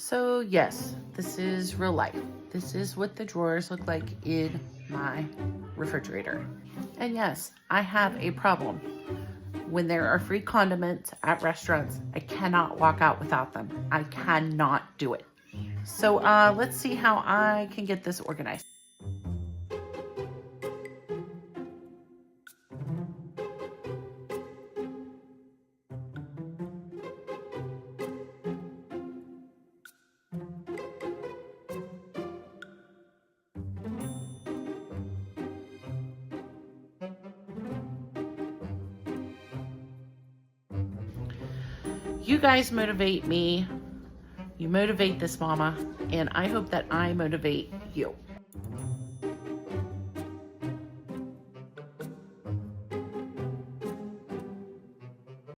So yes, this is real life. This is what the drawers look like in my refrigerator. And yes, I have a problem. When there are free condiments at restaurants, I cannot walk out without them. I cannot do it. So let's see how I can get this organized. You guys motivate me. You motivate this mama, and I hope that I motivate you.